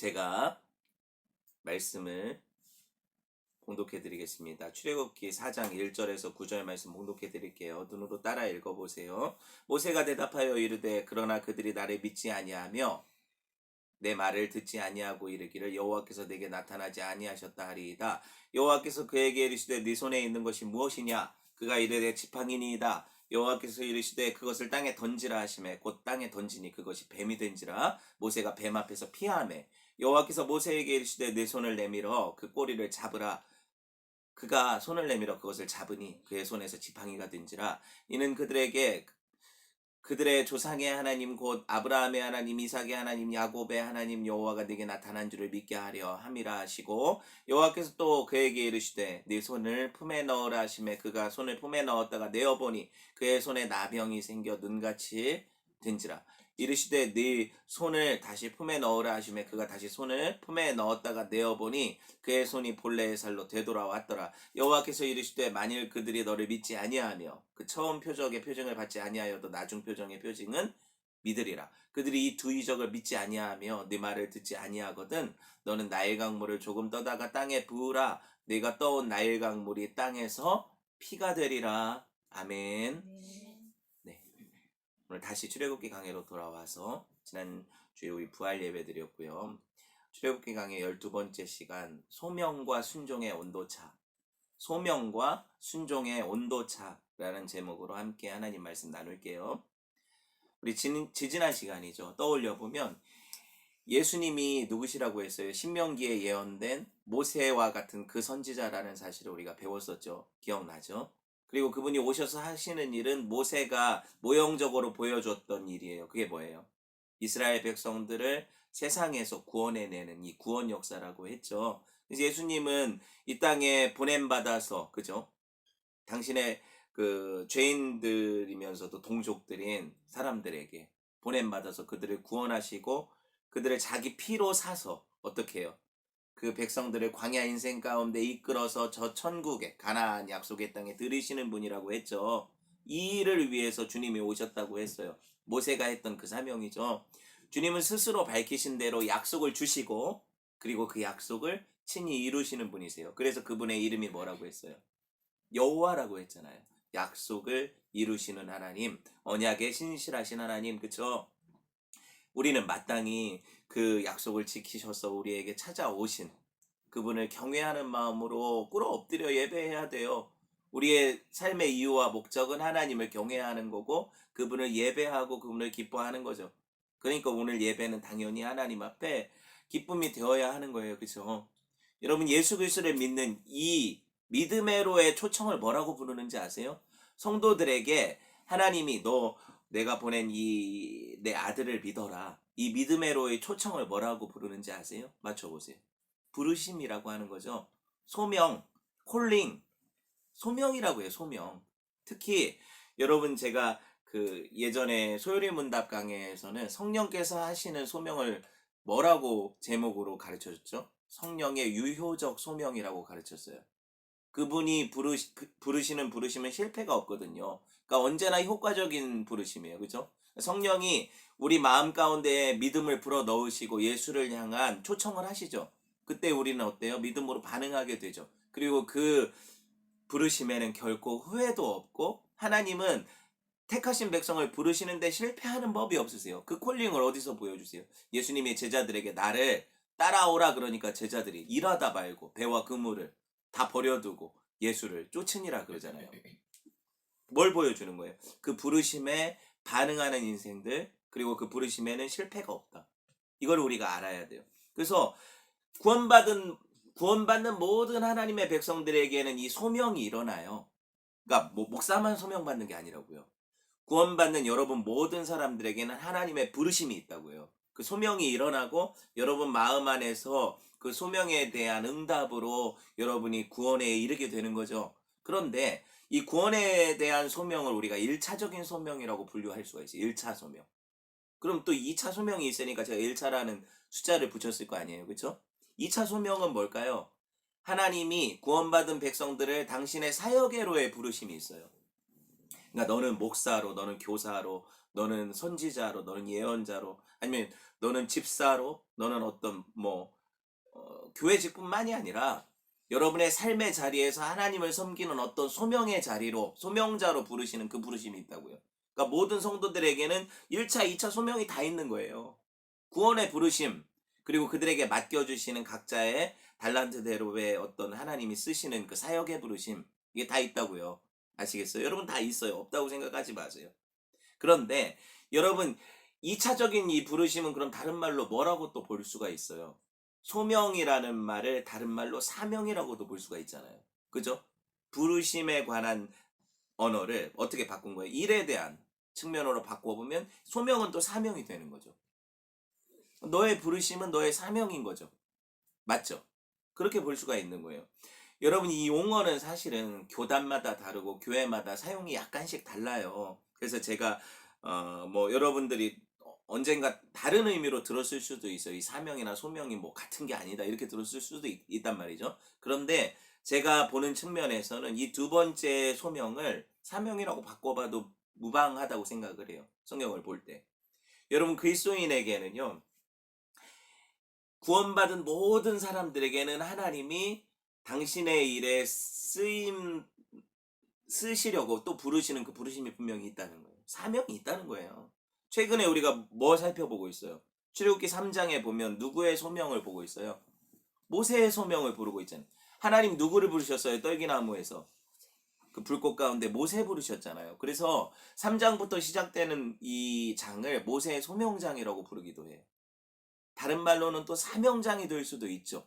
제가 말씀을 봉독해 드리겠습니다. 출애굽기 4장 1절에서 9절 말씀 봉독해 드릴게요. 눈으로 따라 읽어 보세요. 모세가 대답하여 이르되 그러나 그들이 나를 믿지 아니하며 내 말을 듣지 아니하고 이르기를 여호와께서 내게 나타나지 아니하셨다 하리이다. 여호와께서 그에게 이르시되 네 손에 있는 것이 무엇이냐? 그가 이르되 지팡이니이다. 여호와께서 이르시되 그것을 땅에 던지라 하시매 곧 땅에 던지니 그것이 뱀이 된지라. 모세가 뱀 앞에서 피하매 여호와께서 모세에게 이르시되 네 손을 내밀어 그 꼬리를 잡으라. 그가 손을 내밀어 그것을 잡으니 그의 손에서 지팡이가 된지라. 이는 그들의 조상의 하나님 곧 아브라함의 하나님 이삭의 하나님 야곱의 하나님 여호와가 네게 나타난 줄을 믿게 하려 함이라 하시고, 여호와께서 또 그에게 이르시되 네 손을 품에 넣으라 하시매 그가 손을 품에 넣었다가 내어보니 그의 손에 나병이 생겨 눈같이 된지라. 이르시되 네 손을 다시 품에 넣으라 하시매 그가 다시 손을 품에 넣었다가 내어보니 그의 손이 본래의 살로 되돌아왔더라. 여호와께서 이르시되 만일 그들이 너를 믿지 아니하며 그 처음 표적의 표징을 받지 아니하여도 나중 표정의 표징은 믿으리라. 그들이 이 두 이적을 믿지 아니하며 네 말을 듣지 아니하거든 너는 나일 강물을 조금 떠다가 땅에 부으라. 네가 떠온 나일 강물이 땅에서 피가 되리라. 아멘. 네. 오늘 다시 출애굽기 강해로 돌아와서 지난 주에 우리 부활 예배 드렸고요. 출애굽기 강해 12번째 시간 소명과 순종의 온도차, 소명과 순종의 온도차라는 제목으로 함께 하나님 말씀 나눌게요. 우리 지지난 시간이죠. 떠올려 보면 예수님이 누구시라고 했어요? 신명기에 예언된 모세와 같은 그 선지자라는 사실을 우리가 배웠었죠. 기억나죠? 그리고 그분이 오셔서 하시는 일은 모세가 모형적으로 보여줬던 일이에요. 그게 뭐예요? 이스라엘 백성들을 세상에서 구원해내는 이 구원 역사라고 했죠. 그래서 예수님은 이 땅에 보냄받아서, 그죠? 당신의 그 죄인들이면서도 동족들인 사람들에게 보냄받아서 그들을 구원하시고 그들을 자기 피로 사서 어떻게 해요? 그 백성들을 광야 인생 가운데 이끌어서 저 천국에 가나안 약속의 땅에 들이시는 분이라고 했죠. 이 일을 위해서 주님이 오셨다고 했어요. 모세가 했던 그 사명이죠. 주님은 스스로 밝히신 대로 약속을 주시고 그리고 그 약속을 친히 이루시는 분이세요. 그래서 그분의 이름이 뭐라고 했어요? 여호와라고 했잖아요. 약속을 이루시는 하나님, 언약에 신실하신 하나님, 그쵸? 우리는 마땅히 그 약속을 지키셔서 우리에게 찾아오신 그분을 경외하는 마음으로 꿇어 엎드려 예배해야 돼요. 우리의 삶의 이유와 목적은 하나님을 경외하는 거고 그분을 예배하고 그분을 기뻐하는 거죠. 그러니까 오늘 예배는 당연히 하나님 앞에 기쁨이 되어야 하는 거예요. 그렇죠? 여러분, 예수 그리스도를 믿는 이 믿음의로의 초청을 뭐라고 부르는지 아세요? 성도들에게 하나님이 내가 보낸 이 내 아들을 믿어라. 이 믿음의로의 초청을 뭐라고 부르는지 아세요? 맞춰보세요. 부르심이라고 하는 거죠. 소명, 콜링, 소명이라고 해요. 소명. 특히 여러분, 제가 그 예전에 소요리 문답 강해에서는 성령께서 하시는 소명을 뭐라고 제목으로 가르쳐 줬죠? 성령의 유효적 소명이라고 가르쳤어요. 그분이 부르시는 부르심은 실패가 없거든요. 그러니까 언제나 효과적인 부르심이에요. 그죠? 성령이 우리 마음 가운데 믿음을 불어 넣으시고 예수를 향한 초청을 하시죠. 그때 우리는 어때요? 믿음으로 반응하게 되죠. 그리고 그 부르심에는 결코 후회도 없고 하나님은 택하신 백성을 부르시는데 실패하는 법이 없으세요. 그 콜링을 어디서 보여주세요? 예수님이 제자들에게 나를 따라오라 그러니까 제자들이 일하다 말고 배와 그물을 다 버려두고 예수를 쫓으니라 그러잖아요. 뭘 보여주는 거예요? 그 부르심에 반응하는 인생들, 그리고 그 부르심에는 실패가 없다. 이걸 우리가 알아야 돼요. 그래서 구원받는 모든 하나님의 백성들에게는 이 소명이 일어나요. 그러니까 목사만 소명받는 게 아니라고요. 구원받는 여러분 모든 사람들에게는 하나님의 부르심이 있다고요. 그 소명이 일어나고 여러분 마음 안에서 그 소명에 대한 응답으로 여러분이 구원에 이르게 되는 거죠. 그런데 이 구원에 대한 소명을 우리가 1차적인 소명이라고 분류할 수가 있어요. 1차 소명. 그럼 또 2차 소명이 있으니까 제가 1차라는 숫자를 붙였을 거 아니에요. 그렇죠? 2차 소명은 뭘까요? 하나님이 구원받은 백성들을 당신의 사역의로의 부르심이 있어요. 그러니까 너는 목사로, 너는 교사로, 너는 선지자로, 너는 예언자로, 아니면 너는 집사로, 너는 어떤 교회 직분만이 아니라 여러분의 삶의 자리에서 하나님을 섬기는 어떤 소명의 자리로, 소명자로 부르시는 그 부르심이 있다고요. 그러니까 모든 성도들에게는 1차, 2차 소명이 다 있는 거예요. 구원의 부르심, 그리고 그들에게 맡겨주시는 각자의 달란트대로의 어떤 하나님이 쓰시는 그 사역의 부르심, 이게 다 있다고요. 아시겠어요? 여러분 다 있어요. 없다고 생각하지 마세요. 그런데 여러분 2차적인 이 부르심은 그럼 다른 말로 뭐라고 또 볼 수가 있어요. 소명이라는 말을 다른 말로 사명이라고도 볼 수가 있잖아요. 그죠? 부르심에 관한 언어를 어떻게 바꾼 거예요? 일에 대한 측면으로 바꿔보면 소명은 또 사명이 되는 거죠. 너의 부르심은 너의 사명인 거죠. 맞죠? 그렇게 볼 수가 있는 거예요. 여러분 이 용어는 사실은 교단마다 다르고 교회마다 사용이 약간씩 달라요. 그래서 제가 여러분들이 언젠가 다른 의미로 들었을 수도 있어요. 이 사명이나 소명이 뭐 같은 게 아니다 이렇게 들었을 수도 있단 말이죠. 그런데 제가 보는 측면에서는 이 두 번째 소명을 사명이라고 바꿔봐도 무방하다고 생각을 해요. 성경을 볼 때. 여러분 그리스도인에게는요. 구원받은 모든 사람들에게는 하나님이 당신의 일에 쓰시려고 또 부르시는 그 부르심이 분명히 있다는 거예요. 사명이 있다는 거예요. 최근에 우리가 뭐 살펴보고 있어요? 출애굽기 3장에 보면 누구의 소명을 보고 있어요? 모세의 소명을 부르고 있잖아요. 하나님 누구를 부르셨어요? 떨기나무에서. 그 불꽃 가운데 모세 부르셨잖아요. 그래서 3장부터 시작되는 이 장을 모세의 소명장이라고 부르기도 해요. 다른 말로는 또 사명장이 될 수도 있죠.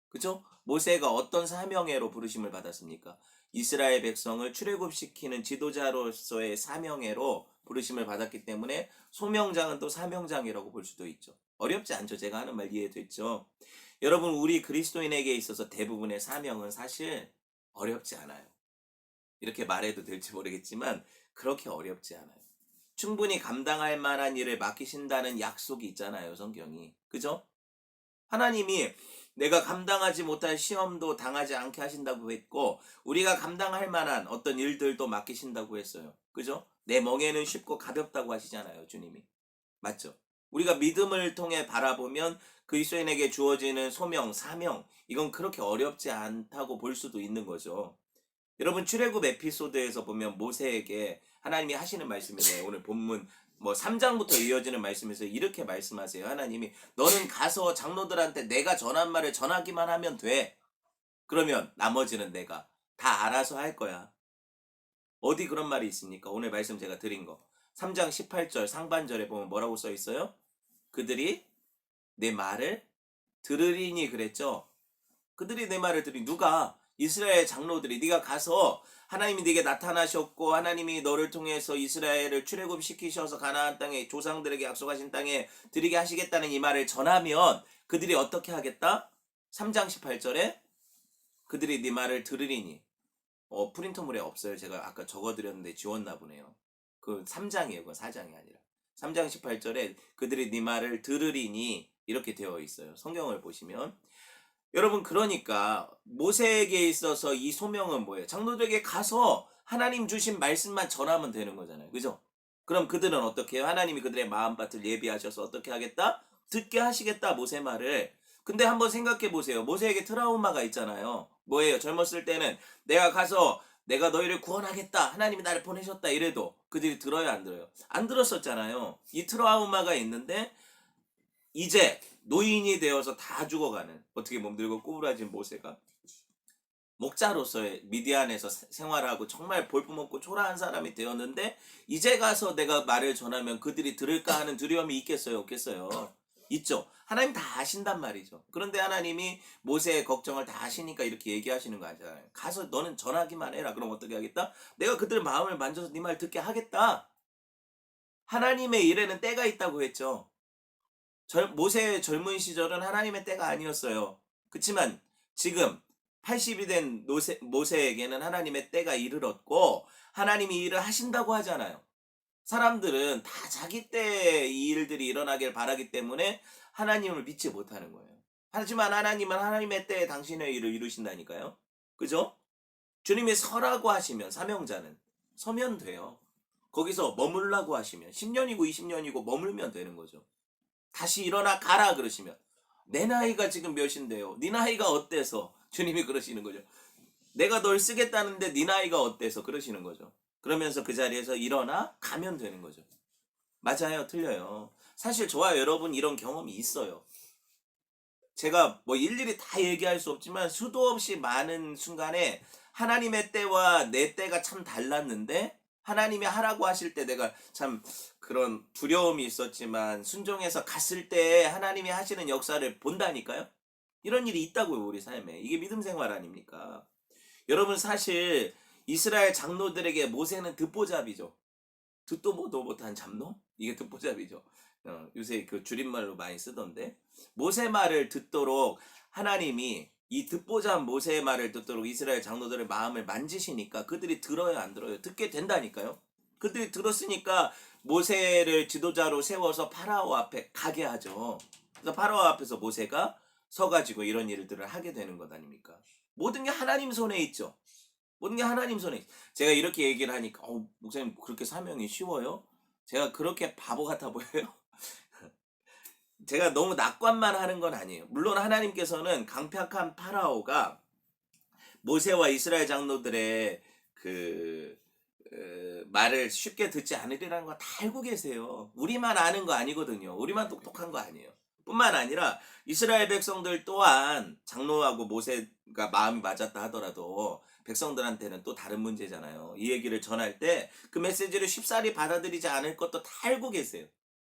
그죠? 모세가 어떤 사명애로 부르심을 받았습니까? 이스라엘 백성을 출애굽시키는 지도자로서의 사명애로 부르심을 받았기 때문에 소명장은 또 사명장이라고 볼 수도 있죠. 어렵지 않죠? 제가 하는 말 이해됐죠? 여러분 우리 그리스도인에게 있어서 대부분의 사명은 사실 어렵지 않아요. 이렇게 말해도 될지 모르겠지만 그렇게 어렵지 않아요. 충분히 감당할 만한 일을 맡기신다는 약속이 있잖아요, 성경이. 그죠? 하나님이 내가 감당하지 못할 시험도 당하지 않게 하신다고 했고 우리가 감당할 만한 어떤 일들도 맡기신다고 했어요. 그죠? 내 멍에는 쉽고 가볍다고 하시잖아요, 주님이. 맞죠? 우리가 믿음을 통해 바라보면 그리스도인에게 주어지는 소명, 사명 이건 그렇게 어렵지 않다고 볼 수도 있는 거죠. 여러분 출애굽 에피소드에서 보면 모세에게 하나님이 하시는 말씀이네요. 오늘 본문 3장부터 이어지는 말씀에서 이렇게 말씀하세요. 하나님이 너는 가서 장로들한테 내가 전한 말을 전하기만 하면 돼. 그러면 나머지는 내가 다 알아서 할 거야. 어디 그런 말이 있습니까? 오늘 말씀 제가 드린 거. 3장 18절 상반절에 보면 뭐라고 써 있어요? 그들이 내 말을 들으리니 그랬죠. 그들이 내 말을 들으니 누가? 이스라엘 장로들이 네가 가서 하나님이 네게 나타나셨고 하나님이 너를 통해서 이스라엘을 출애굽시키셔서 가나안 땅에 조상들에게 약속하신 땅에 들이게 하시겠다는 이 말을 전하면 그들이 어떻게 하겠다? 3장 18절에 그들이 네 말을 들으리니 프린터물에 없어요. 제가 아까 적어드렸는데 지웠나 보네요. 그 3장이에요. 그건 4장이 아니라 3장 18절에 그들이 네 말을 들으리니 이렇게 되어 있어요. 성경을 보시면 여러분 그러니까 모세에게 있어서 이 소명은 뭐예요? 장로들에게 가서 하나님 주신 말씀만 전하면 되는 거잖아요. 그죠? 그럼 그들은 어떻게 해요? 하나님이 그들의 마음밭을 예비하셔서 어떻게 하겠다? 듣게 하시겠다 모세 말을. 근데 한번 생각해 보세요. 모세에게 트라우마가 있잖아요. 뭐예요? 젊었을 때는 내가 가서 내가 너희를 구원하겠다. 하나님이 나를 보내셨다. 이래도 그들이 들어요, 안 들어요? 안 들었었잖아요. 이 트라우마가 있는데 이제 노인이 되어서 다 죽어가는 어떻게 몸들고 꼬부라진 모세가 목자로서의 미디안에서 생활하고 정말 볼품없고 초라한 사람이 되었는데 이제 가서 내가 말을 전하면 그들이 들을까 하는 두려움이 있겠어요, 없겠어요? 있죠. 하나님 다 아신단 말이죠. 그런데 하나님이 모세의 걱정을 다 아시니까 이렇게 얘기하시는 거 아니잖아요. 가서 너는 전하기만 해라. 그럼 어떻게 하겠다? 내가 그들 마음을 만져서 네 말 듣게 하겠다. 하나님의 일에는 때가 있다고 했죠. 모세의 젊은 시절은 하나님의 때가 아니었어요. 그렇지만 지금 80이 된 모세에게는 하나님의 때가 이르렀고 하나님이 일을 하신다고 하잖아요. 사람들은 다 자기 때에 이 일들이 일어나길 바라기 때문에 하나님을 믿지 못하는 거예요. 하지만 하나님은 하나님의 때에 당신의 일을 이루신다니까요. 그죠? 주님이 서라고 하시면 사명자는 서면 돼요. 거기서 머물라고 하시면 10년이고 20년이고 머물면 되는 거죠. 다시 일어나 가라 그러시면 내 나이가 지금 몇인데요. 네 나이가 어때서 주님이 그러시는 거죠. 내가 널 쓰겠다는데 네 나이가 어때서 그러시는 거죠. 그러면서 그 자리에서 일어나 가면 되는 거죠. 맞아요, 틀려요. 사실 저와 여러분 이런 경험이 있어요. 제가 뭐 일일이 다 얘기할 수 없지만 수도 없이 많은 순간에 하나님의 때와 내 때가 참 달랐는데 하나님이 하라고 하실 때 내가 참 그런 두려움이 있었지만 순종해서 갔을 때 하나님이 하시는 역사를 본다니까요. 이런 일이 있다고요, 우리 삶에. 이게 믿음 생활 아닙니까? 여러분 사실 이스라엘 장로들에게 모세는 듣보잡이죠. 듣도 보도 못한 잡놈? 이게 듣보잡이죠. 요새 그 줄임말로 많이 쓰던데 모세 말을 듣도록 하나님이 이 듣보잡 모세의 말을 듣도록 이스라엘 장로들의 마음을 만지시니까 그들이 들어요 안 들어요? 듣게 된다니까요. 그들이 들었으니까 모세를 지도자로 세워서 파라오 앞에 가게 하죠. 그래서 파라오 앞에서 모세가 서가지고 이런 일들을 하게 되는 것 아닙니까? 모든 게 하나님 손에 있죠. 모든 게 하나님 손에 있. 제가 이렇게 얘기를 하니까 목사님 그렇게 사명이 쉬워요? 제가 그렇게 바보 같아 보여요? 제가 너무 낙관만 하는 건 아니에요. 물론 하나님께서는 강팍한 파라오가 모세와 이스라엘 장로들의 그 말을 쉽게 듣지 않으리라는 거 다 알고 계세요. 우리만 아는 거 아니거든요. 우리만 똑똑한 거 아니에요. 뿐만 아니라 이스라엘 백성들 또한 장로하고 모세가 마음이 맞았다 하더라도 백성들한테는 또 다른 문제잖아요. 이 얘기를 전할 때 그 메시지를 쉽사리 받아들이지 않을 것도 다 알고 계세요.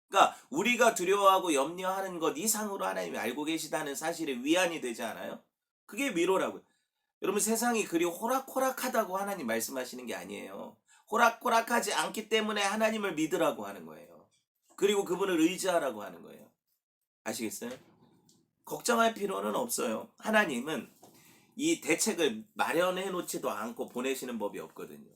그러니까 우리가 두려워하고 염려하는 것 이상으로 하나님이 알고 계시다는 사실에 위안이 되지 않아요? 그게 위로라고요. 여러분 세상이 그리 호락호락하다고 하나님 말씀하시는 게 아니에요. 호락호락하지 않기 때문에 하나님을 믿으라고 하는 거예요. 그리고 그분을 의지하라고 하는 거예요. 아시겠어요? 걱정할 필요는 없어요. 하나님은 이 대책을 마련해 놓지도 않고 보내시는 법이 없거든요.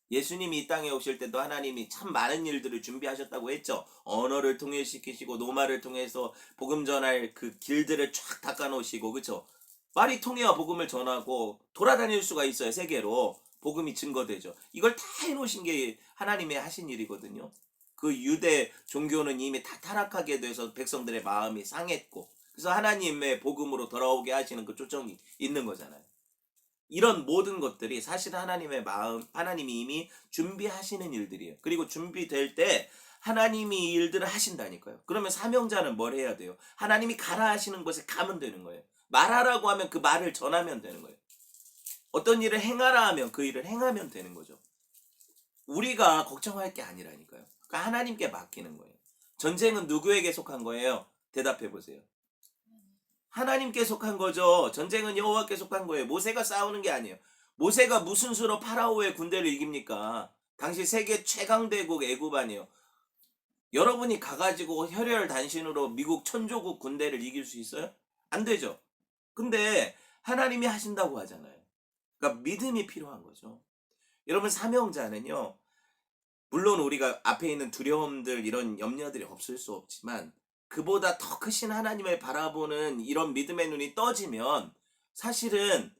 예수님이 이 땅에 오실 때도 하나님이 참 많은 일들을 준비하셨다고 했죠. 언어를 통일시키시고 노마를 통해서 복음 전할 그 길들을 쫙 닦아 놓으시고 그렇죠. 말이 통해야 복음을 전하고 돌아다닐 수가 있어요. 세계로 복음이 증거되죠. 이걸 다 해놓으신 게 하나님의 하신 일이거든요. 그 유대 종교는 이미 다 타락하게 돼서 백성들의 마음이 상했고 그래서 하나님의 복음으로 돌아오게 하시는 그 초점이 있는 거잖아요. 이런 모든 것들이 사실 하나님의 마음, 하나님이 이미 준비하시는 일들이에요. 그리고 준비될 때 하나님이 이 일들을 하신다니까요. 그러면 사명자는 뭘 해야 돼요? 하나님이 가라 하시는 곳에 가면 되는 거예요. 말하라고 하면 그 말을 전하면 되는 거예요. 어떤 일을 행하라 하면 그 일을 행하면 되는 거죠. 우리가 걱정할 게 아니라니까요. 그러니까 하나님께 맡기는 거예요. 전쟁은 누구에게 속한 거예요? 대답해 보세요. 하나님께 속한 거죠. 전쟁은 여호와께 속한 거예요. 모세가 싸우는 게 아니에요. 모세가 무슨 수로 파라오의 군대를 이깁니까? 당시 세계 최강 대국 애굽 아니에요. 여러분이 가가지고 혈혈단신으로 미국 천조국 군대를 이길 수 있어요? 안 되죠. 근데 하나님이 하신다고 하잖아요. 그러니까 믿음이 필요한 거죠. 여러분 사명자는요. 물론 우리가 앞에 있는 두려움들 이런 염려들이 없을 수 없지만 그보다 더 크신 하나님을 바라보는 이런 믿음의 눈이 떠지면 사실은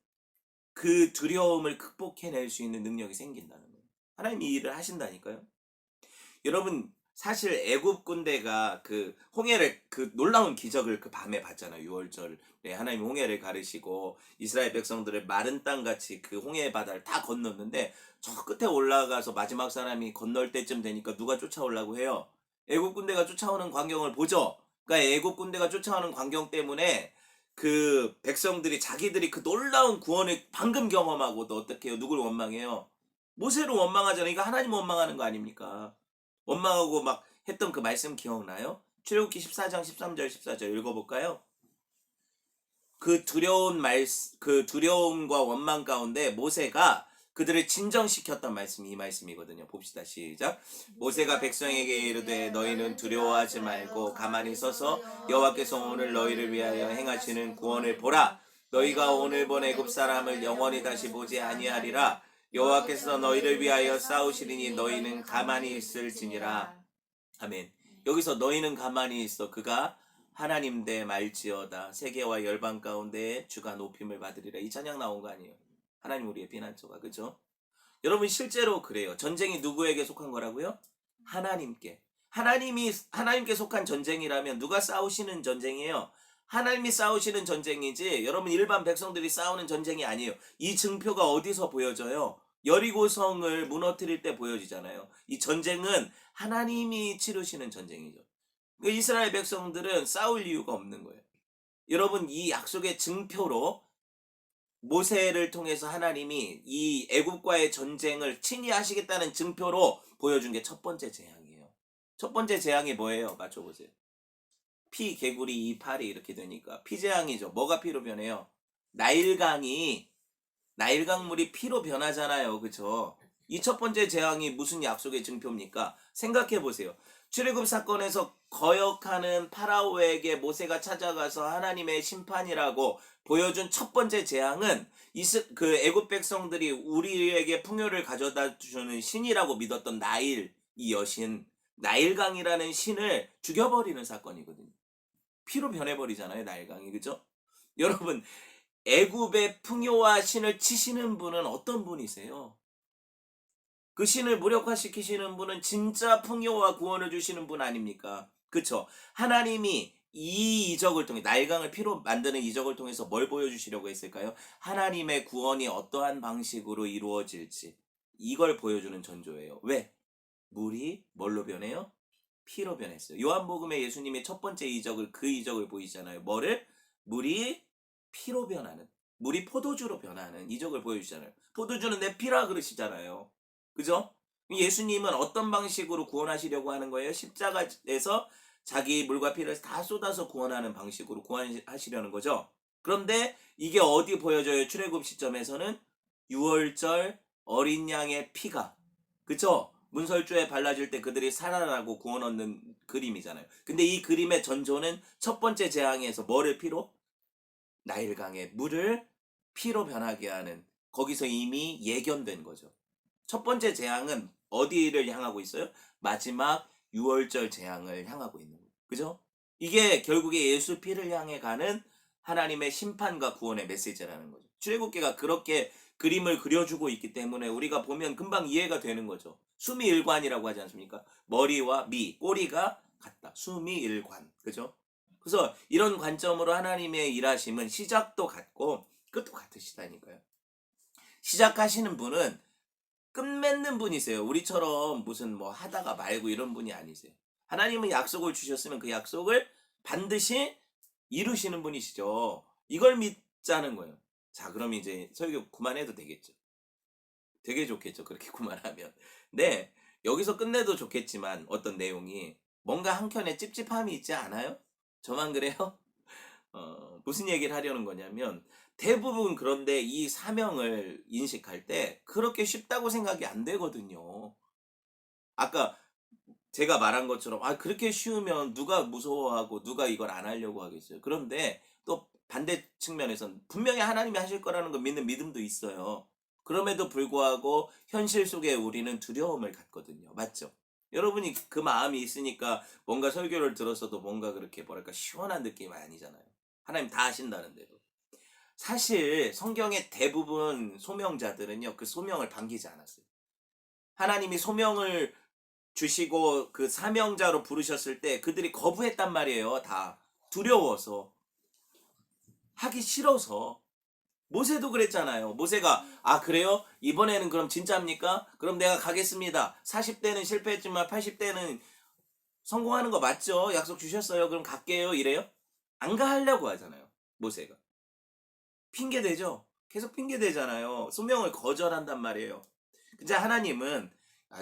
그 두려움을 극복해낼 수 있는 능력이 생긴다는 거예요. 하나님이 이 일을 하신다니까요. 여러분 사실 애굽 군대가 그 홍해를 그 놀라운 기적을 그 밤에 봤잖아요. 6월절에 하나님이 홍해를 가르시고 이스라엘 백성들을 마른 땅같이 그 홍해 바다를 다 건넜는데 저 끝에 올라가서 마지막 사람이 건널 때쯤 되니까 누가 쫓아오려고 해요. 애굽 군대가 쫓아오는 광경을 보죠. 그러니까 애굽 군대가 쫓아오는 광경 때문에 그 백성들이 자기들이 그 놀라운 구원을 방금 경험하고도 어떻게 해요? 누굴 원망해요? 모세를 원망하잖아요. 이거 하나님 원망하는 거 아닙니까? 원망하고 막 했던 그 말씀 기억나요? 출애굽기 14장 13절 14절 읽어볼까요? 그 두려움과 원망 가운데 모세가 그들을 진정시켰던 말씀이 이 말씀이거든요. 봅시다. 시작. 모세가 백성에게 이르되 너희는 두려워하지 말고 가만히 서서 여호와께서 오늘 너희를 위하여 행하시는 구원을 보라. 너희가 오늘 본 애굽 사람을 영원히 다시 보지 아니하리라. 여호와께서 너희를 위하여 싸우시리니 너희는 가만히 있을지니라. 아멘. 여기서 너희는 가만히 있어. 그가 하나님 대 말지어다. 세계와 열방 가운데 주가 높임을 받으리라. 이 찬양 나온 거 아니에요. 하나님 우리의 피난처가. 그죠? 여러분 실제로 그래요. 전쟁이 누구에게 속한 거라고요? 하나님께. 하나님께 속한 전쟁이라면 누가 싸우시는 전쟁이에요? 하나님이 싸우시는 전쟁이지 여러분 일반 백성들이 싸우는 전쟁이 아니에요. 이 증표가 어디서 보여져요? 여리고성을 무너뜨릴 때 보여지잖아요. 이 전쟁은 하나님이 치르시는 전쟁이죠. 이스라엘 백성들은 싸울 이유가 없는 거예요. 여러분 이 약속의 증표로 모세를 통해서 하나님이 이 애굽과의 전쟁을 친히 하시겠다는 증표로 보여준 게 첫 번째 재앙이에요. 첫 번째 재앙이 뭐예요? 맞춰보세요. 피, 개구리, 이 팔이 이렇게 되니까 피재앙이죠. 뭐가 피로 변해요? 나일강물이 피로 변하잖아요. 그쵸? 이 첫 번째 재앙이 무슨 약속의 증표입니까? 생각해 보세요. 출애굽 사건에서 거역하는 파라오에게 모세가 찾아가서 하나님의 심판이라고 보여준 첫 번째 재앙은 그 애굽 백성들이 우리에게 풍요를 가져다 주는 신이라고 믿었던 이 여신 나일강이라는 신을 죽여버리는 사건이거든요. 피로 변해버리잖아요, 나일강이. 그죠? 여러분 애굽의 풍요와 신을 치시는 분은 어떤 분이세요? 그 신을 무력화시키시는 분은 진짜 풍요와 구원을 주시는 분 아닙니까? 그쵸? 하나님이 이 이적을 통해 나일강을 피로 만드는 이적을 통해서 뭘 보여주시려고 했을까요? 하나님의 구원이 어떠한 방식으로 이루어질지 이걸 보여주는 전조예요. 왜? 물이 뭘로 변해요? 피로 변했어요. 요한복음에 예수님의 첫 번째 이적을 그 이적을 보이잖아요. 뭐를? 물이 피로 변하는, 물이 포도주로 변하는 이적을 보여주잖아요. 포도주는 내 피라 그러시잖아요. 그죠? 예수님은 어떤 방식으로 구원하시려고 하는 거예요? 십자가에서 자기 물과 피를 다 쏟아서 구원하는 방식으로 구원하시려는 거죠. 그런데 이게 어디 보여져요? 출애굽 시점에서는 6월절 어린 양의 피가, 그쵸? 문설주에 발라질 때 그들이 살아나고 구원 얻는 그림이잖아요. 근데 이 그림의 전조는 첫 번째 재앙에서 뭐를 피로? 나일강의 물을 피로 변하게 하는, 거기서 이미 예견된 거죠. 첫 번째 재앙은 어디를 향하고 있어요? 마지막 6월절 재앙을 향하고 있는 거예요. 그죠? 이게 결국에 예수 피를 향해 가는 하나님의 심판과 구원의 메시지라는 거죠. 출애굽기가 그렇게 그림을 그려주고 있기 때문에 우리가 보면 금방 이해가 되는 거죠. 수미일관이라고 하지 않습니까? 머리와 꼬리가 같다. 수미일관. 그죠? 그래서 이런 관점으로 하나님의 일하심은 시작도 같고 끝도 같으시다니까요. 시작하시는 분은 끝맺는 분이세요. 우리처럼 무슨 뭐 하다가 말고 이런 분이 아니세요. 하나님은 약속을 주셨으면 그 약속을 반드시 이루시는 분이시죠. 이걸 믿자는 거예요. 자, 그럼 이제 설교 그만해도 되겠죠. 되게 좋겠죠. 그렇게 그만하면. 네, 여기서 끝내도 좋겠지만 어떤 내용이 뭔가 한켠에 찝찝함이 있지 않아요? 저만 그래요? 무슨 얘기를 하려는 거냐면 대부분 그런데 이 사명을 인식할 때 그렇게 쉽다고 생각이 안 되거든요. 아까 제가 말한 것처럼 그렇게 쉬우면 누가 무서워하고 누가 이걸 안 하려고 하겠어요. 그런데 또 반대 측면에선 분명히 하나님이 하실 거라는 거 믿는 믿음도 있어요. 그럼에도 불구하고 현실 속에 우리는 두려움을 갖거든요. 맞죠? 여러분이 그 마음이 있으니까 뭔가 설교를 들었어도 뭔가 그렇게 뭐랄까 시원한 느낌이 아니잖아요. 하나님 다 하신다는데도. 사실 성경의 대부분 소명자들은요, 그 소명을 반기지 않았어요. 하나님이 소명을 주시고 그 사명자로 부르셨을 때 그들이 거부했단 말이에요. 다 두려워서, 하기 싫어서. 모세도 그랬잖아요. 모세가 그래요? 이번에는 그럼 진짜입니까? 그럼 내가 가겠습니다. 40대는 실패했지만 80대는 성공하는 거 맞죠? 약속 주셨어요. 그럼 갈게요. 이래요? 안 가려고 하잖아요. 모세가. 핑계 대죠. 계속 핑계 대잖아요. 소명을 거절한단 말이에요. 근데 하나님은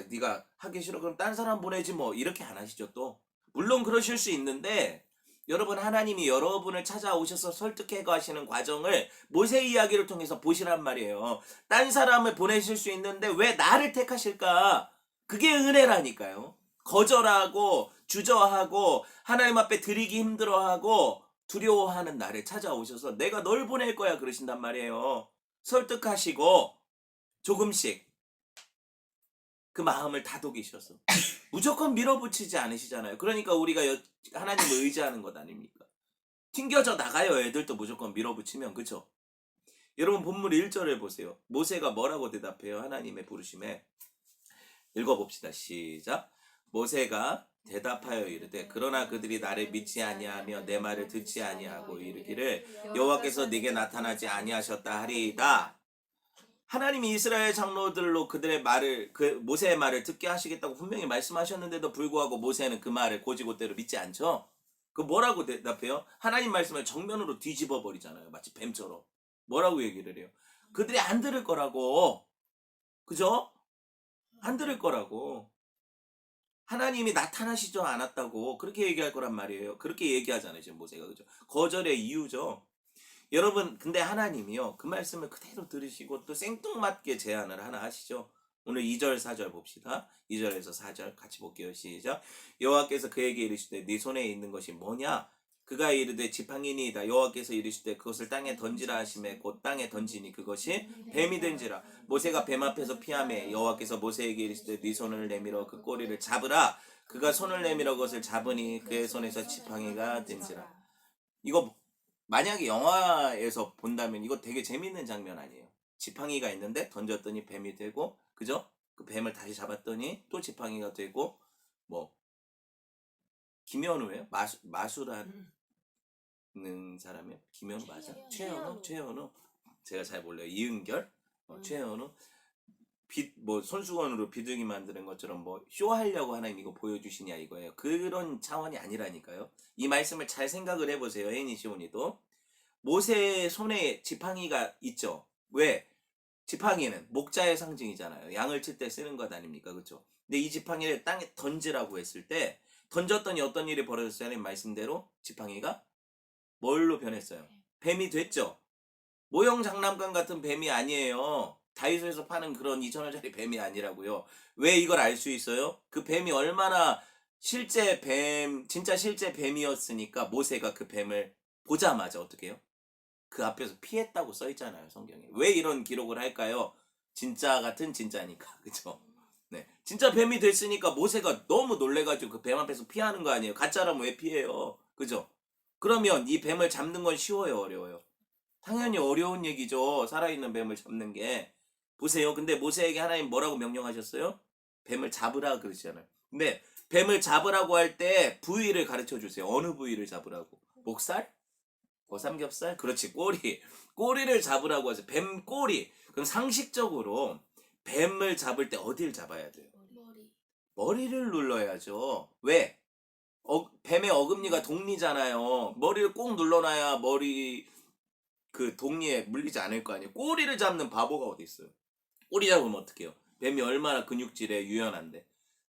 네가 하기 싫어 그럼 딴 사람 보내지 뭐 이렇게 안 하시죠 또. 물론 그러실 수 있는데 여러분 하나님이 여러분을 찾아오셔서 설득해 가시는 과정을 모세 이야기를 통해서 보시란 말이에요. 딴 사람을 보내실 수 있는데 왜 나를 택하실까? 그게 은혜라니까요. 거절하고 주저하고 하나님 앞에 드리기 힘들어하고 두려워하는 나를 찾아오셔서 내가 널 보낼 거야 그러신단 말이에요. 설득하시고 조금씩 그 마음을 다독이셔서 무조건 밀어붙이지 않으시잖아요. 그러니까 우리가 하나님을 의지하는 것 아닙니까? 튕겨져 나가요. 애들도 무조건 밀어붙이면. 그쵸? 여러분 본문 1절을 보세요. 모세가 뭐라고 대답해요? 하나님의 부르심에. 읽어봅시다. 시작. 모세가 대답하여 이르되 그러나 그들이 나를 믿지 아니하며 내 말을 듣지 아니하고 이르기를 여호와께서 네게 나타나지 아니하셨다 하리이다. 하나님이 이스라엘 장로들로 그들의 말을 그 모세의 말을 듣게 하시겠다고 분명히 말씀하셨는데도 불구하고 모세는 그 말을 고지고대로 믿지 않죠. 그 뭐라고 대답해요? 하나님 말씀을 정면으로 뒤집어 버리잖아요. 마치 뱀처럼. 뭐라고 얘기를 해요? 그들이 안 들을 거라고. 그죠? 안 들을 거라고. 하나님이 나타나시지 않았다고 그렇게 얘기할 거란 말이에요. 그렇게 얘기하잖아요. 지금 모세가. 그죠? 거절의 이유죠. 여러분 근데 하나님이요 그 말씀을 그대로 들으시고 또 생뚱맞게 제안을 하나 하시죠. 오늘 2절 4절 봅시다. 2절에서 4절 같이 볼게요. 시작. 여호와께서 그에게 이르시되 네 손에 있는 것이 뭐냐? 그가 이르되 지팡이니이다. 여호와께서 이르시되 그것을 땅에 던지라 하시매 곧 땅에 던지니 그것이 뱀이 된지라. 모세가 뱀 앞에서 피하매 여호와께서 모세에게 이르시되 네 손을 내밀어 그 꼬리를 잡으라. 그가 손을 내밀어 그것을 잡으니 그의 손에서 지팡이가 된지라. 이거 만약에 영화에서 본다면 이거 되게 재밌는 장면 아니에요? 지팡이가 있는데 던졌더니 뱀이 되고, 그죠? 그 뱀을 다시 잡았더니 또 지팡이가 되고, 뭐 김현우예요? 마술하는 사람이요? 김현우 맞아? 최현우? 제가 잘 몰라요. 이은결? 최현우? 뭐 손수건으로 비둘기 만드는 것처럼 뭐 쇼하려고 하나님 이거 보여주시냐 이거예요. 그런 차원이 아니라니까요. 이 말씀을 잘 생각을 해보세요. 애니시온이도. 모세의 손에 지팡이가 있죠. 왜? 지팡이는 목자의 상징이잖아요. 양을 칠 때 쓰는 것 아닙니까? 그렇죠? 근데 이 지팡이를 땅에 던지라고 했을 때 던졌더니 어떤 일이 벌어졌어요? 하나님 말씀대로 지팡이가 뭘로 변했어요? 뱀이 됐죠. 모형 장난감 같은 뱀이 아니에요. 다이소에서 파는 그런 2,000원짜리 뱀이 아니라고요. 왜 이걸 알 수 있어요? 그 뱀이 얼마나 실제 뱀, 진짜 실제 뱀이었으니까 모세가 그 뱀을 보자마자 어떻게 해요? 그 앞에서 피했다고 써 있잖아요, 성경에. 왜 이런 기록을 할까요? 진짜 같은 진짜니까. 그죠? 네. 진짜 뱀이 됐으니까 모세가 너무 놀래가지고 그 뱀 앞에서 피하는 거 아니에요? 가짜라면 왜 피해요? 그죠? 그러면 이 뱀을 잡는 건 쉬워요, 어려워요? 당연히 어려운 얘기죠. 살아있는 뱀을 잡는 게. 보세요. 근데 모세에게 하나님 뭐라고 명령하셨어요? 뱀을 잡으라 그러시잖아요. 근데 뱀을 잡으라고 할 때 부위를 가르쳐 주세요. 어느 부위를 잡으라고? 목살? 삼겹살? 그렇지, 꼬리. 꼬리를 잡으라고 하세요. 뱀 꼬리. 그럼 상식적으로 뱀을 잡을 때 어디를 잡아야 돼요? 머리를 눌러야죠. 왜? 뱀의 어금니가 독리잖아요. 머리를 꼭 눌러놔야 머리 그 독리에 물리지 않을 거 아니에요. 꼬리를 잡는 바보가 어디 있어요? 꼬리 잡으면 어떡해요? 뱀이 얼마나 근육질에 유연한데.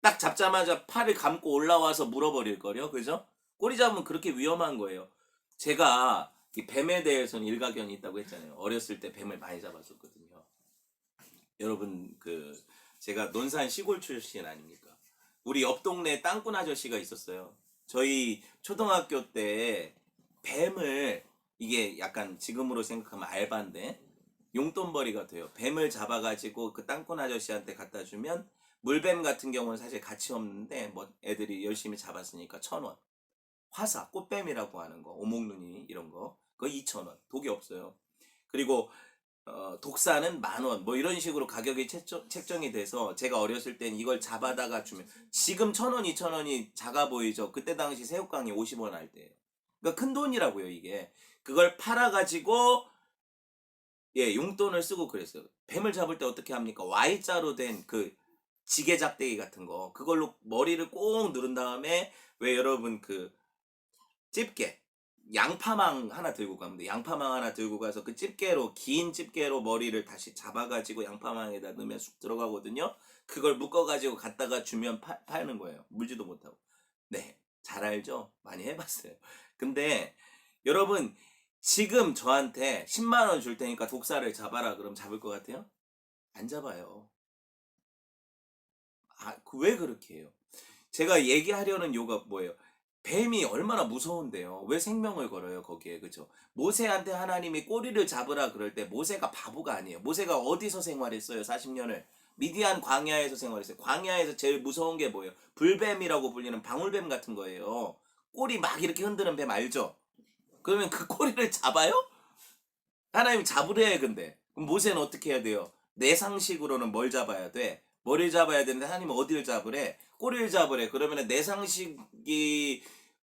딱 잡자마자 팔을 감고 올라와서 물어버릴 거요. 그죠? 꼬리 잡으면 그렇게 위험한 거예요. 제가 이 뱀에 대해서는 일가견이 있다고 했잖아요. 어렸을 때 뱀을 많이 잡았었거든요. 여러분 제가 논산 시골 출신 아닙니까? 우리 옆 동네에 땅꾼 아저씨가 있었어요. 저희 초등학교 때 뱀을 이게 약간 지금으로 생각하면 알바인데 용돈벌이가 돼요. 뱀을 잡아가지고 그 땅꾼 아저씨한테 갖다 주면 물뱀 같은 경우는 사실 가치 없는데 뭐 애들이 열심히 잡았으니까 1,000원. 화사, 꽃뱀이라고 하는 거, 오목눈이 이런 거, 그거 2,000원. 독이 없어요. 그리고 독사는 10,000원. 뭐 이런 식으로 가격이 책정이 돼서 제가 어렸을 땐 이걸 잡아다가 주면 지금 1,000원, 2,000원이 작아 보이죠. 그때 당시 새우깡이 50원 할 때예요. 그러니까 큰 돈이라고요 이게. 그걸 팔아가지고 용돈을 쓰고 그랬어요. 뱀을 잡을 때 어떻게 합니까? Y자로 된 그 지게 작대기 같은 거 그걸로 머리를 꼭 누른 다음에 왜 여러분 그 집게 양파망 하나 들고 가면 양파망 하나 들고 가서 그 집게로 긴 집게로 머리를 다시 잡아가지고 양파망에다 넣으면 쑥 들어가거든요. 그걸 묶어가지고 갖다가 주면 파는 거예요. 물지도 못하고. 네, 잘 알죠? 많이 해봤어요. 근데 여러분 지금 저한테 10만 원 줄 테니까 독사를 잡아라 그럼 잡을 것 같아요? 안 잡아요. 왜 그렇게 해요? 제가 얘기하려는 이유가 뭐예요? 뱀이 얼마나 무서운데요. 왜 생명을 걸어요, 거기에. 그죠? 모세한테 하나님이 꼬리를 잡으라 그럴 때 모세가 바보가 아니에요. 모세가 어디서 생활했어요, 40년을? 미디안 광야에서 생활했어요. 광야에서 제일 무서운 게 뭐예요? 불뱀이라고 불리는 방울뱀 같은 거예요. 꼬리 막 이렇게 흔드는 뱀 알죠? 그러면 그 꼬리를 잡아요? 하나님 잡으래. 근데 그럼 모세는 어떻게 해야 돼요? 내 상식으로는 뭘 잡아야 돼? 머리를 잡아야 되는데 하나님은 어디를 잡으래? 꼬리를 잡으래. 그러면은 내 상식이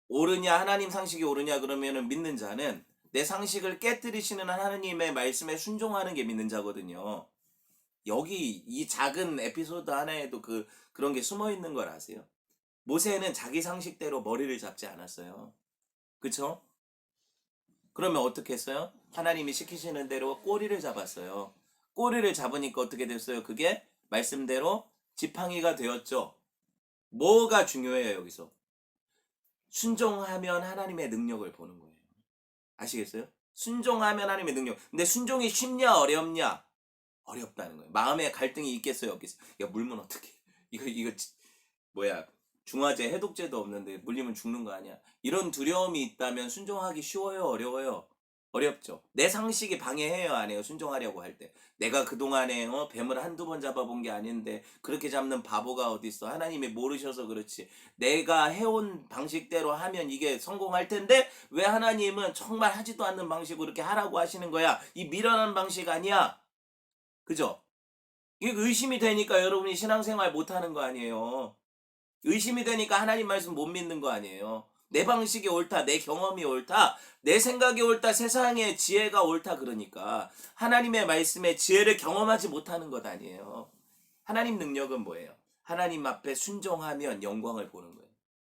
옳으냐 하나님 상식이 옳으냐 그러면은 믿는 자는 내 상식을 깨뜨리시는 하나님의 말씀에 순종하는 게 믿는 자거든요. 여기 이 작은 에피소드 하나에도 그런 게 숨어 있는 걸 아세요? 모세는 자기 상식대로 머리를 잡지 않았어요. 그쵸? 그러면 어떻게 했어요? 하나님이 시키시는 대로 꼬리를 잡았어요. 꼬리를 잡으니까 어떻게 됐어요? 그게 말씀대로 지팡이가 되었죠. 뭐가 중요해요, 여기서? 순종하면 하나님의 능력을 보는 거예요. 아시겠어요? 순종하면 하나님의 능력. 근데 순종이 쉽냐, 어렵냐? 어렵다는 거예요. 마음에 갈등이 있겠어요, 없겠어요? 야, 물면 어떡해? 이거 뭐야? 중화제, 해독제도 없는데 물리면 죽는 거 아니야? 이런 두려움이 있다면 순종하기 쉬워요, 어려워요? 어렵죠. 내 상식이 방해해요, 안 해요? 순종하려고 할 때. 내가 그동안에 뱀을 한두 번 잡아본 게 아닌데 그렇게 잡는 바보가 어딨어. 하나님이 모르셔서 그렇지. 내가 해온 방식대로 하면 이게 성공할 텐데 왜 하나님은 정말 하지도 않는 방식으로 이렇게 하라고 하시는 거야? 이 미련한 방식 아니야? 그죠? 이게 의심이 되니까 여러분이 신앙생활 못하는 거 아니에요. 의심이 되니까 하나님 말씀 못 믿는 거 아니에요. 내 방식이 옳다, 내 경험이 옳다, 내 생각이 옳다, 세상의 지혜가 옳다 그러니까 하나님의 말씀의 지혜를 경험하지 못하는 것 아니에요. 하나님 능력은 뭐예요? 하나님 앞에 순종하면 영광을 보는 거예요.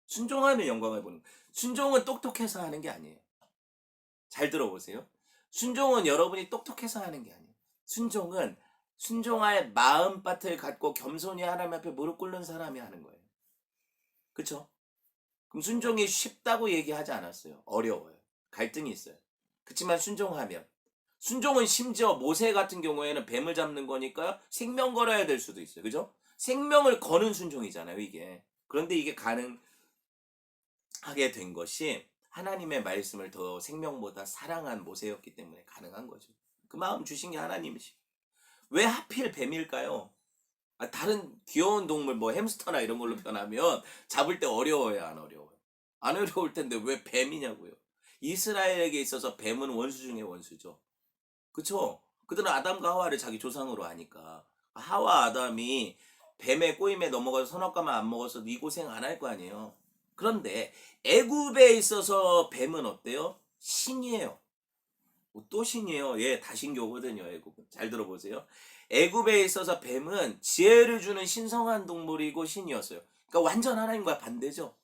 순종하면 영광을 보는 거예요. 순종은 똑똑해서 하는 게 아니에요. 잘 들어보세요. 순종은 여러분이 똑똑해서 하는 게 아니에요. 순종은 순종할 마음밭을 갖고 겸손히 하나님 앞에 무릎 꿇는 사람이 하는 거예요. 그쵸? 그럼 순종이 쉽다고 얘기하지 않았어요. 어려워요. 갈등이 있어요. 그렇지만 순종하면. 순종은 심지어 모세 같은 경우에는 뱀을 잡는 거니까 생명 걸어야 될 수도 있어요. 그죠? 생명을 거는 순종이잖아요, 이게. 그런데 이게 가능하게 된 것이 하나님의 말씀을 더 생명보다 사랑한 모세였기 때문에 가능한 거죠. 그 마음 주신 게 하나님이시. 왜 하필 뱀일까요? 다른 귀여운 동물 뭐 햄스터나 이런 걸로 변하면 잡을 때 어려워요, 안 어려워요? 안 어려울 텐데 왜 뱀이냐고요. 이스라엘에게 있어서 뱀은 원수 중에 원수죠. 그쵸? 그들은 아담과 하와를 자기 조상으로 하니까 하와 아담이 뱀의 꼬임에 넘어가서 선악과만 안 먹어서 이 고생 안 할 거 아니에요. 그런데 애굽에 있어서 뱀은 어때요? 신이에요. 또 신이에요. 예, 다신교거든요. 애굽은. 잘 들어보세요. 애굽에 있어서 뱀은 지혜를 주는 신성한 동물이고 신이었어요. 그러니까 완전 하나님과 반대죠.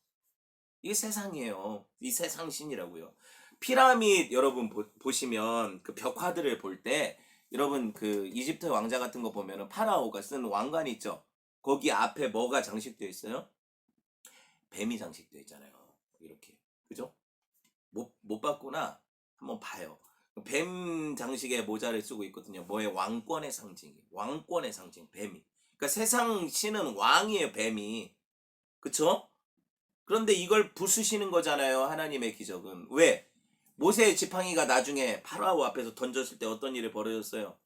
이게 세상이에요. 이 세상 신이라고요. 피라밋 여러분 보시면 그 벽화들을 볼 때 여러분 그 이집트 왕자 같은 거 보면은 파라오가 쓴 왕관 있죠. 거기 앞에 뭐가 장식되어 있어요? 뱀이 장식되어 있잖아요. 이렇게. 그죠? 못 봤구나. 한번 봐요. 뱀 장식에 모자를 쓰고 있거든요. 뭐의 왕권의 상징이. 왕권의 상징, 뱀이. 그러니까 세상 신은 왕이에요, 뱀이. 그쵸? 그런데 이걸 부수시는 거잖아요, 하나님의 기적은. 왜? 모세의 지팡이가 나중에 파라오 앞에서 던졌을 때 어떤 일이 벌어졌어요?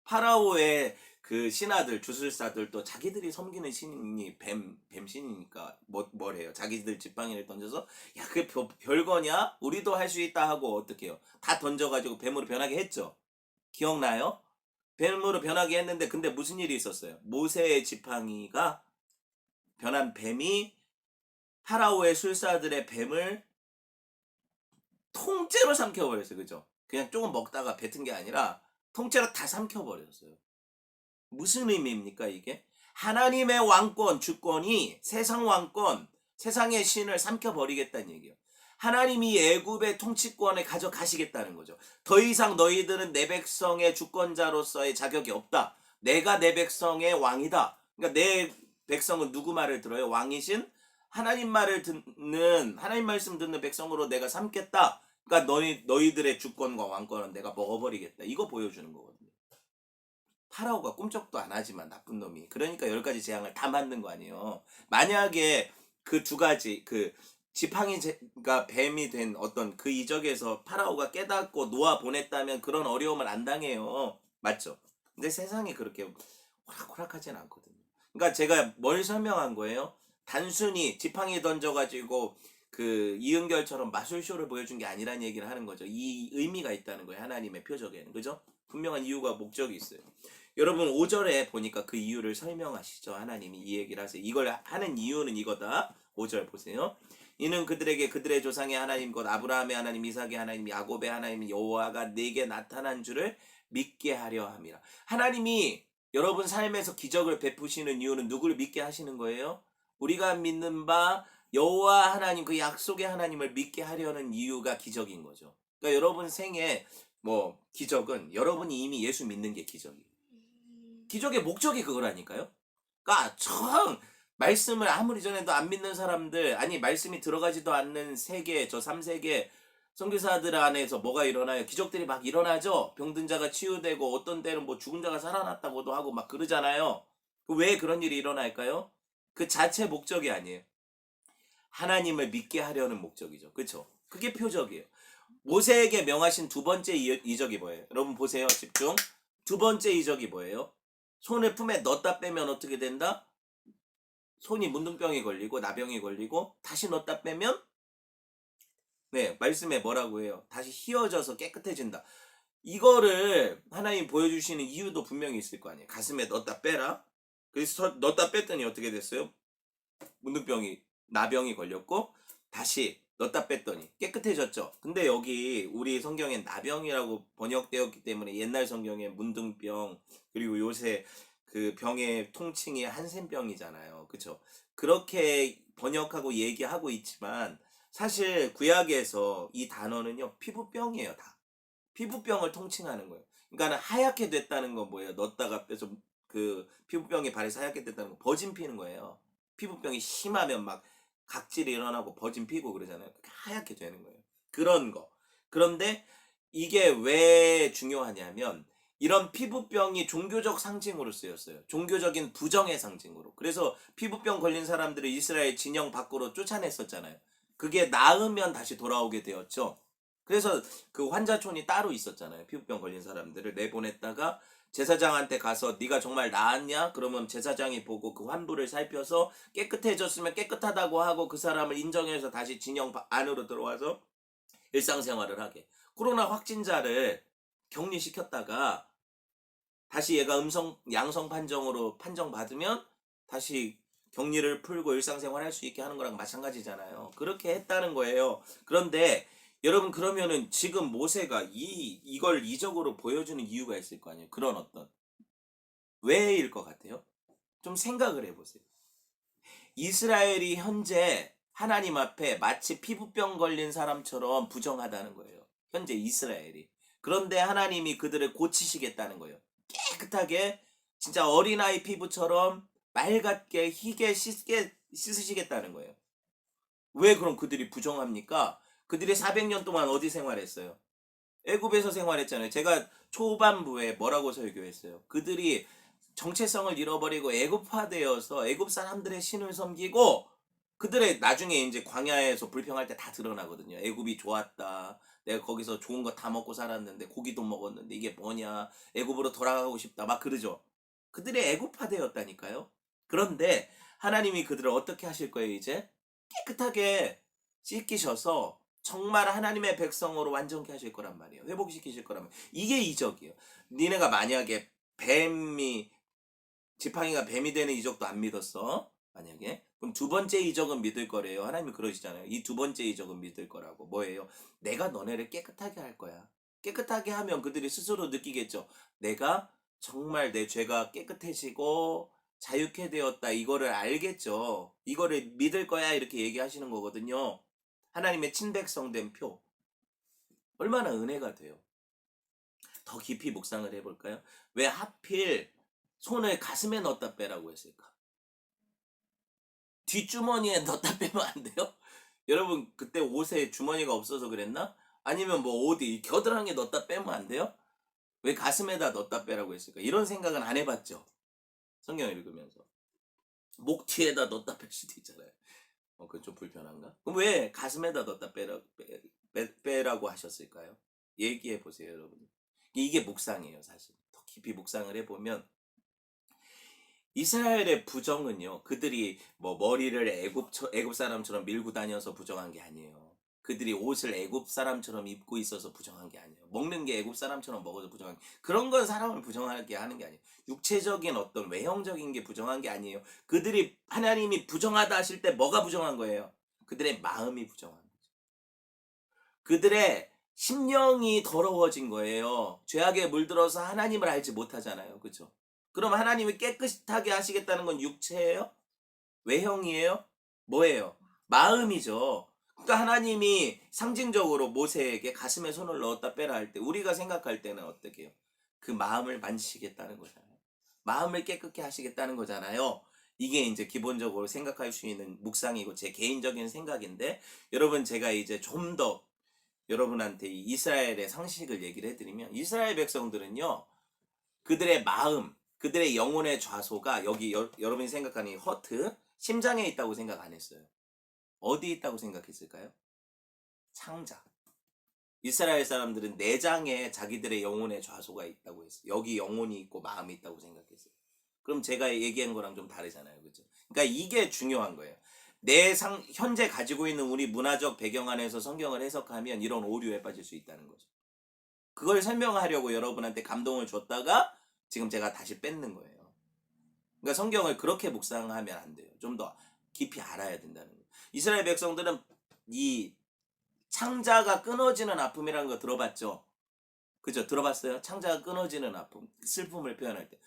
파라오의 그 신하들, 주술사들도 자기들이 섬기는 신이 뱀신이니까 뭐래요? 자기들 지팡이를 던져서 야, 그게 별거냐? 우리도 할 수 있다 하고 어떻게 해요? 다 던져가지고 뱀으로 변하게 했죠. 기억나요? 뱀으로 변하게 했는데 근데 무슨 일이 있었어요? 모세의 지팡이가 변한 뱀이 파라오의 술사들의 뱀을 통째로 삼켜버렸어요. 그죠? 그냥 조금 먹다가 뱉은 게 아니라 통째로 다 삼켜버렸어요. 무슨 의미입니까, 이게? 하나님의 왕권, 주권이 세상 왕권, 세상의 신을 삼켜버리겠다는 얘기예요. 하나님이 애굽의 통치권을 가져가시겠다는 거죠. 더 이상 너희들은 내 백성의 주권자로서의 자격이 없다. 내가 내 백성의 왕이다. 그러니까 내 백성은 누구 말을 들어요? 왕이신 하나님 말을 듣는, 하나님 말씀 듣는 백성으로 내가 삼겠다. 그러니까 너희들의 주권과 왕권은 내가 먹어버리겠다. 이거 보여주는 거거든요. 파라오가 꿈쩍도 안 하지만 나쁜 놈이. 그러니까 10가지 재앙을 다 만든 거 아니에요. 만약에 그 두 가지 그 지팡이가 뱀이 된 어떤 그 이적에서 파라오가 깨닫고 놓아 보냈다면 그런 어려움을 안 당해요. 맞죠? 근데 세상이 그렇게 호락호락하진 않거든요. 그러니까 제가 뭘 설명한 거예요? 단순히 지팡이 던져가지고 그 이은결처럼 마술쇼를 보여준 게 아니란 얘기를 하는 거죠. 이 의미가 있다는 거예요. 하나님의 표적에는. 그죠? 분명한 이유가 목적이 있어요. 여러분 5절에 보니까 그 이유를 설명하시죠. 하나님이 이 얘기를 하세요. 이걸 하는 이유는 이거다. 5절 보세요. 이는 그들에게 그들의 조상의 하나님 곧 아브라함의 하나님 이삭의 하나님 야곱의 하나님 여호와가 내게 나타난 줄을 믿게 하려 함이라. 하나님이 여러분 삶에서 기적을 베푸시는 이유는 누구를 믿게 하시는 거예요? 우리가 믿는 바 여호와 하나님 그 약속의 하나님을 믿게 하려는 이유가 기적인 거죠. 그러니까 여러분 생에 뭐 기적은 여러분이 이미 예수 믿는 게 기적이에요. 기적의 목적이 그거라니까요. 그러니까 참 말씀을 아무리 전에도 안 믿는 사람들 아니 말씀이 들어가지도 않는 세계 저 3세계 선교사들 안에서 뭐가 일어나요? 기적들이 막 일어나죠. 병든 자가 치유되고 어떤 때는 뭐 죽은 자가 살아났다고도 하고 막 그러잖아요. 왜 그런 일이 일어날까요? 그 자체 목적이 아니에요. 하나님을 믿게 하려는 목적이죠. 그렇죠? 그게 표적이에요. 모세에게 명하신 두 번째 이적이 뭐예요? 여러분 보세요. 집중. 두 번째 이적이 뭐예요? 손을 품에 넣었다 빼면 어떻게 된다? 손이 문둥병이 걸리고 나병이 걸리고 다시 넣었다 빼면 네 말씀에 뭐라고 해요? 다시 휘어져서 깨끗해진다. 이거를 하나님 보여주시는 이유도 분명히 있을 거 아니에요. 가슴에 넣었다 빼라. 그래서 넣었다 뺐더니 어떻게 됐어요? 문둥병이 나병이 걸렸고 다시 넣었다 뺐더니 깨끗해졌죠. 근데 여기 우리 성경엔 나병이라고 번역되었기 때문에 옛날 성경에 문둥병 그리고 요새 그 병의 통칭이 한센병이잖아요. 그쵸? 그렇게 번역하고 얘기하고 있지만 사실 구약에서 이 단어는요 피부병이에요. 다 피부병을 통칭하는 거예요. 그러니까 하얗게 됐다는 건 뭐예요? 넣었다가 빼서 그 피부병이 발에서 하얗게 됐다는 건 버진 피는 거예요. 피부병이 심하면 막 각질이 일어나고 버진 피고 그러잖아요. 하얗게 되는 거예요. 그런 거. 그런데 이게 왜 중요하냐면 이런 피부병이 종교적 상징으로 쓰였어요. 종교적인 부정의 상징으로. 그래서 피부병 걸린 사람들을 이스라엘 진영 밖으로 쫓아냈었잖아요. 그게 나으면 다시 돌아오게 되었죠. 그래서 그 환자촌이 따로 있었잖아요. 피부병 걸린 사람들을 내보냈다가 제사장한테 가서 네가 정말 나았냐? 그러면 제사장이 보고 그 환부를 살펴서 깨끗해졌으면 깨끗하다고 하고 그 사람을 인정해서 다시 진영 안으로 들어와서 일상생활을 하게. 코로나 확진자를 격리시켰다가 다시 얘가 양성 판정으로 판정받으면 다시 격리를 풀고 일상생활 할 수 있게 하는 거랑 마찬가지잖아요. 그렇게 했다는 거예요. 그런데 여러분 그러면은 지금 모세가 이걸 이적으로 보여주는 이유가 있을 거 아니에요. 그런 어떤 왜일 것 같아요? 좀 생각을 해보세요. 이스라엘이 현재 하나님 앞에 마치 피부병 걸린 사람처럼 부정하다는 거예요. 현재 이스라엘이. 그런데 하나님이 그들을 고치시겠다는 거예요. 깨끗하게 진짜 어린아이 피부처럼 맑게 희게 씻으시겠다는 거예요. 왜 그럼 그들이 부정합니까? 그들이 400년 동안 어디 생활했어요? 애굽에서 생활했잖아요. 제가 초반부에 뭐라고 설교했어요. 그들이 정체성을 잃어버리고 애굽화되어서 애굽 사람들의 신을 섬기고 그들의 나중에 이제 광야에서 불평할 때 다 드러나거든요. 애굽이 좋았다. 내가 거기서 좋은 거 다 먹고 살았는데 고기도 먹었는데 이게 뭐냐. 애굽으로 돌아가고 싶다. 막 그러죠. 그들이 애굽화되었다니까요. 그런데 하나님이 그들을 어떻게 하실 거예요, 이제? 깨끗하게 씻기셔서 정말 하나님의 백성으로 완전케 하실 거란 말이에요. 회복시키실 거란 말이에요. 이게 이적이에요. 니네가 만약에 지팡이가 뱀이 되는 이적도 안 믿었어. 만약에. 그럼 두 번째 이적은 믿을 거래요. 하나님이 그러시잖아요. 이 두 번째 이적은 믿을 거라고. 뭐예요? 내가 너네를 깨끗하게 할 거야. 깨끗하게 하면 그들이 스스로 느끼겠죠. 내가 정말 내 죄가 깨끗해지고 자유케 되었다. 이거를 알겠죠. 이거를 믿을 거야. 이렇게 얘기하시는 거거든요. 하나님의 친백성 된 표. 얼마나 은혜가 돼요. 더 깊이 묵상을 해볼까요? 왜 하필 손을 가슴에 넣었다 빼라고 했을까? 뒷주머니에 넣었다 빼면 안 돼요? 여러분 그때 옷에 주머니가 없어서 그랬나? 아니면 뭐 어디 겨드랑이에 넣었다 빼면 안 돼요? 왜 가슴에다 넣었다 빼라고 했을까? 이런 생각은 안 해봤죠. 성경 읽으면서. 목 뒤에다 넣었다 뺄 수도 있잖아요. 그건 좀 불편한가? 그럼 왜 가슴에다 넣었다 빼라고 하셨을까요? 얘기해 보세요, 여러분. 이게 묵상이에요, 사실. 더 깊이 묵상을 해보면 이스라엘의 부정은요, 그들이 뭐 머리를 애굽 사람처럼 밀고 다녀서 부정한 게 아니에요. 그들이 옷을 애굽 사람처럼 입고 있어서 부정한 게 아니에요. 먹는 게 애굽 사람처럼 먹어서 부정한 게, 그런 건 사람을 부정하게 하는 게 아니에요. 육체적인 어떤 외형적인 게 부정한 게 아니에요. 그들이 하나님이 부정하다 하실 때 뭐가 부정한 거예요? 그들의 마음이 부정한 거예요. 그들의 심령이 더러워진 거예요. 죄악에 물들어서 하나님을 알지 못하잖아요. 그죠? 그럼 하나님이 깨끗하게 하시겠다는 건 육체예요? 외형이에요? 뭐예요? 마음이죠. 그러니까 하나님이 상징적으로 모세에게 가슴에 손을 넣었다 빼라 할 때 우리가 생각할 때는 어떻게 해요? 그 마음을 만지시겠다는 거잖아요. 마음을 깨끗게 하시겠다는 거잖아요. 이게 이제 기본적으로 생각할 수 있는 묵상이고 제 개인적인 생각인데, 여러분 제가 이제 좀 더 여러분한테 이 이스라엘의 상식을 얘기를 해드리면, 이스라엘 백성들은요, 그들의 마음, 그들의 영혼의 좌소가 여기 여러분이 생각하는 이 허트, 심장에 있다고 생각 안 했어요. 어디 있다고 생각했을까요? 창자. 이스라엘 사람들은 내장에 자기들의 영혼의 좌소가 있다고 했어요. 여기 영혼이 있고 마음이 있다고 생각했어요. 그럼 제가 얘기한 거랑 좀 다르잖아요. 그죠? 그러니까 이게 중요한 거예요. 현재 가지고 있는 우리 문화적 배경 안에서 성경을 해석하면 이런 오류에 빠질 수 있다는 거죠. 그걸 설명하려고 여러분한테 감동을 줬다가 지금 제가 다시 뺏는 거예요. 그러니까 성경을 그렇게 묵상하면 안 돼요. 좀 더 깊이 알아야 된다는 거예요. 이스라엘 백성들은 이 창자가 끊어지는 아픔이라는 거 들어봤죠? 그죠? 들어봤어요? 창자가 끊어지는 아픔, 슬픔을 표현할 때.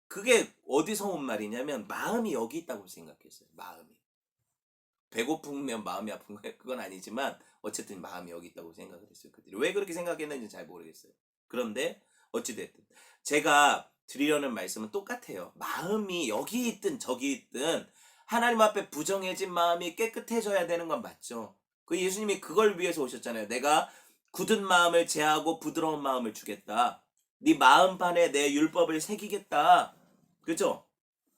그게 어디서 온 말이냐면 마음이 여기 있다고 생각했어요. 마음이. 배고프면 마음이 아픈 거예요? 그건 아니지만 어쨌든 마음이 여기 있다고 생각을 했어요. 그들이 왜 그렇게 생각했는지 잘 모르겠어요. 그런데 어찌됐든 제가 드리려는 말씀은 똑같아요. 마음이 여기 있든 저기 있든 하나님 앞에 부정해진 마음이 깨끗해져야 되는 건 맞죠. 그 예수님이 그걸 위해서 오셨잖아요. 내가 굳은 마음을 제하고 부드러운 마음을 주겠다. 네 마음판에 내 율법을 새기겠다. 그죠?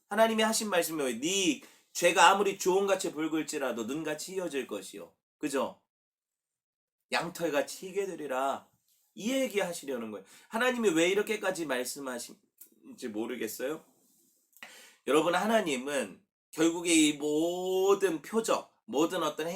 하나님이 하신 말씀이 네 죄가 아무리 주홍같이 붉을지라도 눈같이 희어질 것이요. 그죠? 양털같이 희게 되리라. 이 얘기 하시려는 거예요. 하나님이 왜 이렇게까지 말씀하신지 모르겠어요. 여러분, 하나님은 결국에 이 모든 표적, 모든 어떤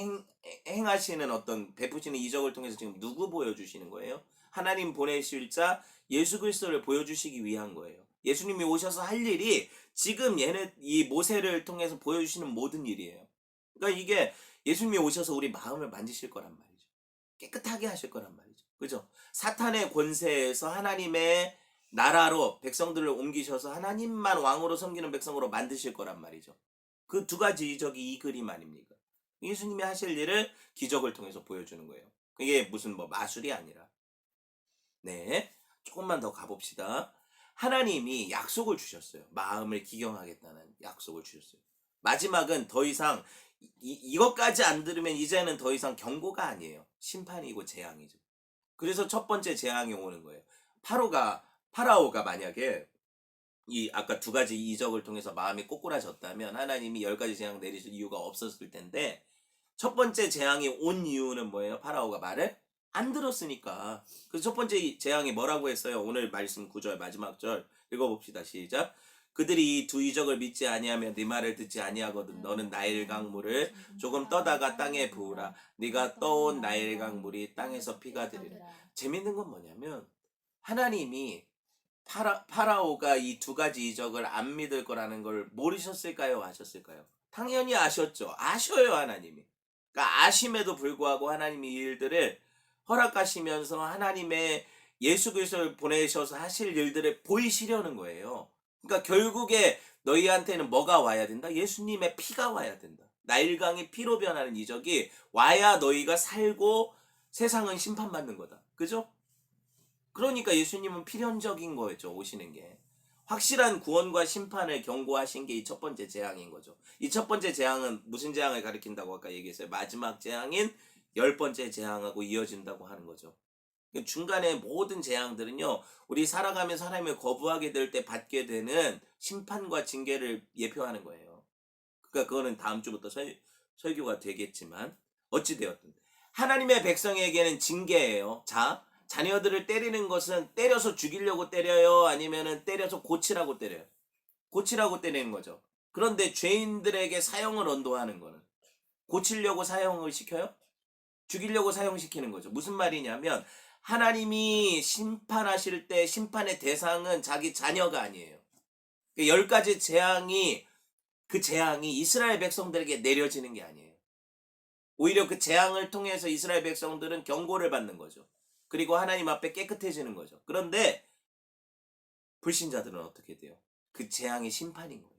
행하시는 어떤 베푸시는 이적을 통해서 지금 누구 보여주시는 거예요? 하나님 보내실 자 예수 그리스도를 보여주시기 위한 거예요. 예수님이 오셔서 할 일이 지금 이 모세를 통해서 보여주시는 모든 일이에요. 그러니까 이게 예수님이 오셔서 우리 마음을 만지실 거란 말이죠. 깨끗하게 하실 거란 말이죠. 그죠? 사탄의 권세에서 하나님의 나라로 백성들을 옮기셔서 하나님만 왕으로 섬기는 백성으로 만드실 거란 말이죠. 그 두 가지 이적이 이 그림 아닙니까? 예수님이 하실 일을 기적을 통해서 보여주는 거예요. 그게 무슨 뭐 마술이 아니라. 네. 조금만 더 가봅시다. 하나님이 약속을 주셨어요. 마음을 기경하겠다는 약속을 주셨어요. 마지막은 더 이상 이것까지 안 들으면 이제는 더 이상 경고가 아니에요. 심판이고 재앙이죠. 그래서 첫 번째 재앙이 오는 거예요. 파라오가 만약에 이 아까 두 가지 이적을 통해서 마음이 꼬꾸라졌다면 하나님이 10가지 재앙 내리실 이유가 없었을 텐데, 첫 번째 재앙이 온 이유는 뭐예요? 파라오가 말을 안 들었으니까. 그래서 첫 번째 재앙이 뭐라고 했어요? 오늘 말씀 9절 마지막 절 읽어봅시다. 시작. 그들이 이 두 이적을 믿지 아니하면 네 말을 듣지 아니하거든. 너는 나일 강물을 조금 떠다가 땅에 부으라. 네가 떠온 나일 강물이 땅에서 피가 되리라. 재밌는 건 뭐냐면 하나님이 파라오가 이 두 가지 이적을 안 믿을 거라는 걸 모르셨을까요? 아셨을까요? 당연히 아셨죠. 아셔요, 하나님이. 그러니까 아심에도 불구하고 하나님이 이 일들을 허락하시면서 하나님의 예수 그리스도를 보내셔서 하실 일들을 보이시려는 거예요. 그러니까 결국에 너희한테는 뭐가 와야 된다? 예수님의 피가 와야 된다. 나일강이 피로 변하는 이적이 와야 너희가 살고 세상은 심판받는 거다. 그죠? 그러니까 예수님은 필연적인 거죠. 오시는 게. 확실한 구원과 심판을 경고하신 게 이 첫 번째 재앙인 거죠. 이 첫 번째 재앙은 무슨 재앙을 가리킨다고 아까 얘기했어요? 마지막 재앙인 10번째 재앙하고 이어진다고 하는 거죠. 중간에 모든 재앙들은요, 우리 살아가면서 하나님을 거부하게 될 때 받게 되는 심판과 징계를 예표하는 거예요. 그러니까 그거는 다음 주부터 설교가 되겠지만, 어찌되었든 하나님의 백성에게는 징계예요. 자, 자녀들을 때리는 것은 때려서 죽이려고 때려요? 아니면은 때려서 고치라고 때려요? 고치라고 때리는 거죠. 그런데 죄인들에게 사형을 언도하는 거는 고치려고 사형을 시켜요? 죽이려고 사형시키는 거죠. 무슨 말이냐면 하나님이 심판하실 때 심판의 대상은 자기 자녀가 아니에요. 10가지 재앙이 그 재앙이 이스라엘 백성들에게 내려지는 게 아니에요. 오히려 그 재앙을 통해서 이스라엘 백성들은 경고를 받는 거죠. 그리고 하나님 앞에 깨끗해지는 거죠. 그런데 불신자들은 어떻게 돼요? 그 재앙이 심판인 거예요.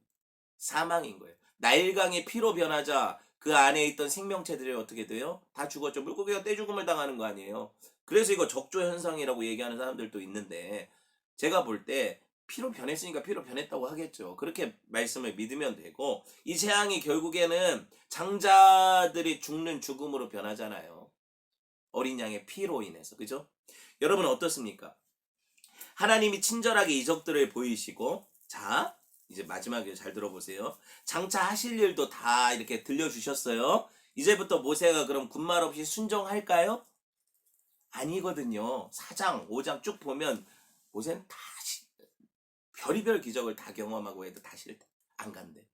사망인 거예요. 나일강의 피로 변하자 그 안에 있던 생명체들이 어떻게 돼요? 다 죽었죠. 물고기가 떼죽음을 당하는 거 아니에요. 그래서 이거 적조 현상이라고 얘기하는 사람들도 있는데 제가 볼 때 피로 변했으니까 피로 변했다고 하겠죠. 그렇게 말씀을 믿으면 되고 이 재앙이 결국에는 장자들이 죽는 죽음으로 변하잖아요. 어린 양의 피로 인해서. 그죠? 여러분 어떻습니까? 하나님이 친절하게 이적들을 보이시고 자 이제 마지막에 잘 들어보세요. 장차 하실 일도 다 이렇게 들려주셨어요. 이제부터 모세가 그럼 군말 없이 순종할까요? 아니거든요. 4장, 5장 쭉 보면 모세는 다 별의별 기적을 다 경험하고 해도 다시 안 간대.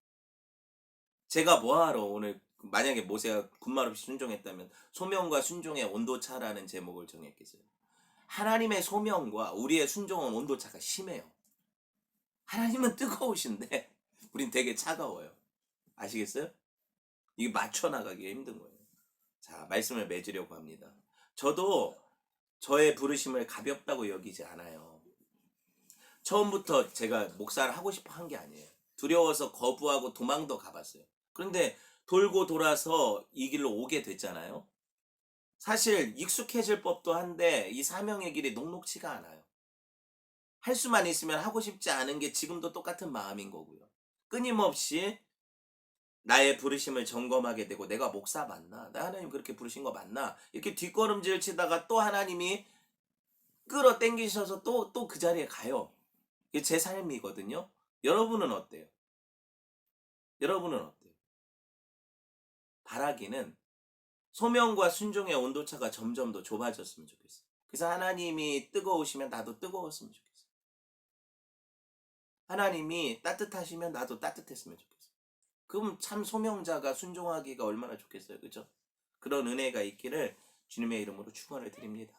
제가 뭐하러 오늘 만약에 모세가 군말 없이 순종했다면 소명과 순종의 온도차라는 제목을 정했겠어요. 하나님의 소명과 우리의 순종은 온도차가 심해요. 하나님은 뜨거우신데 우린 되게 차가워요. 아시겠어요? 이게 맞춰나가기가 힘든 거예요. 자, 말씀을 맺으려고 합니다. 저도 저의 부르심을 가볍다고 여기지 않아요. 처음부터 제가 목사를 하고 싶어 한 게 아니에요. 두려워서 거부하고 도망도 가봤어요. 그런데 돌고 돌아서 이 길로 오게 됐잖아요. 사실 익숙해질 법도 한데 이 사명의 길이 녹록치가 않아요. 할 수만 있으면 하고 싶지 않은 게 지금도 똑같은 마음인 거고요. 끊임없이 나의 부르심을 점검하게 되고 내가 목사 맞나? 나 하나님 그렇게 부르신 거 맞나? 이렇게 뒷걸음질 치다가 또 하나님이 끌어당기셔서 또 그 자리에 가요. 이게 제 삶이거든요. 여러분은 어때요? 여러분은 어때요? 바라기는 소명과 순종의 온도차가 점점 더 좁아졌으면 좋겠어요. 그래서 하나님이 뜨거우시면 나도 뜨거웠으면 좋겠어요. 하나님이 따뜻하시면 나도 따뜻했으면 좋겠어요. 그럼 참 소명자가 순종하기가 얼마나 좋겠어요. 그죠? 그런 은혜가 있기를 주님의 이름으로 축원을 드립니다.